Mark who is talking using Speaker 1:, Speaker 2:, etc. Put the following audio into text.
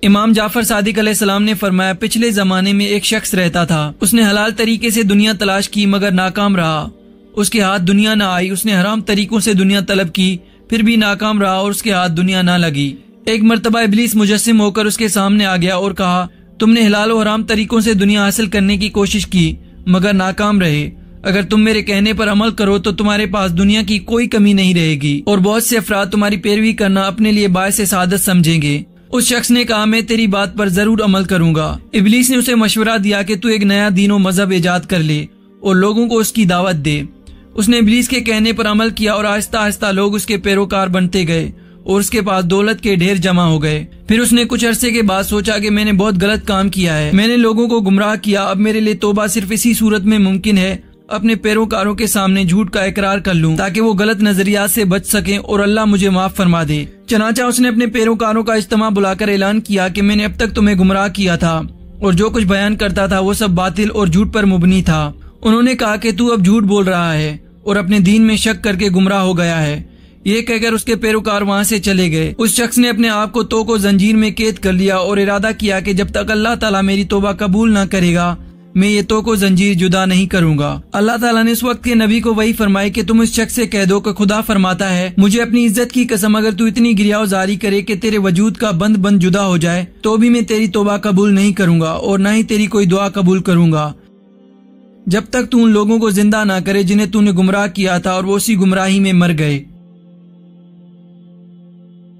Speaker 1: امام جعفر صادق علیہ السلام نے فرمایا پچھلے زمانے میں ایک شخص رہتا تھا، اس نے حلال طریقے سے دنیا تلاش کی مگر ناکام رہا، اس کے ہاتھ دنیا نہ آئی، اس نے حرام طریقوں سے دنیا طلب کی پھر بھی ناکام رہا اور اس کے ہاتھ دنیا نہ لگی۔ ایک مرتبہ ابلیس مجسم ہو کر اس کے سامنے آ گیا اور کہا تم نے حلال و حرام طریقوں سے دنیا حاصل کرنے کی کوشش کی مگر ناکام رہے، اگر تم میرے کہنے پر عمل کرو تو تمہارے پاس دنیا کی کوئی کمی نہیں رہے گی اور بہت سے افراد تمہاری پیروی کرنا اپنے لیے باعث سعادت سمجھیں گے۔ اس شخص نے کہا میں تیری بات پر ضرور عمل کروں گا۔ ابلیس نے اسے مشورہ دیا کہ تو ایک نیا دین و مذہب ایجاد کر لے اور لوگوں کو اس کی دعوت دے۔ اس نے ابلیس کے کہنے پر عمل کیا اور آہستہ آہستہ لوگ اس کے پیروکار بنتے گئے اور اس کے پاس دولت کے ڈھیر جمع ہو گئے۔ پھر اس نے کچھ عرصے کے بعد سوچا کہ میں نے بہت غلط کام کیا ہے، میں نے لوگوں کو گمراہ کیا، اب میرے لیے توبہ صرف اسی صورت میں ممکن ہے اپنے پیروکاروں کے سامنے جھوٹ کا اقرار کر لوں تاکہ وہ غلط نظریات سے بچ سکیں اور اللہ مجھے معاف فرما دے۔ چنانچہ اس نے اپنے پیروکاروں کا اجتماع بلا کر اعلان کیا کہ میں نے اب تک تمہیں گمراہ کیا تھا اور جو کچھ بیان کرتا تھا وہ سب باطل اور جھوٹ پر مبنی تھا۔ انہوں نے کہا کہ تو اب جھوٹ بول رہا ہے اور اپنے دین میں شک کر کے گمراہ ہو گیا ہے۔ یہ کہہ کر اس کے پیروکار وہاں سے چلے گئے۔ اس شخص نے اپنے آپ کو توق و زنجیر میں قید کر لیا اور ارادہ کیا کہ جب تک اللہ تعالیٰ میری توبہ قبول نہ کرے گا میں یہ توق و زنجیر جدا نہیں کروں گا۔ اللہ تعالیٰ نے اس وقت کے نبی کو وہی فرمائی کہ تم اس شخص سے کہہ دو کہ خدا فرماتا ہے مجھے اپنی عزت کی قسم اگر تو اتنی گریہ زاری کرے کہ تیرے وجود کا بند جدا ہو جائے تو بھی میں تیری توبہ قبول نہیں کروں گا اور نہ ہی تیری کوئی دعا قبول کروں گا جب تک تو ان لوگوں کو زندہ نہ کرے جنہیں تو نے گمراہ کیا تھا اور وہ اسی گمراہی میں مر گئے۔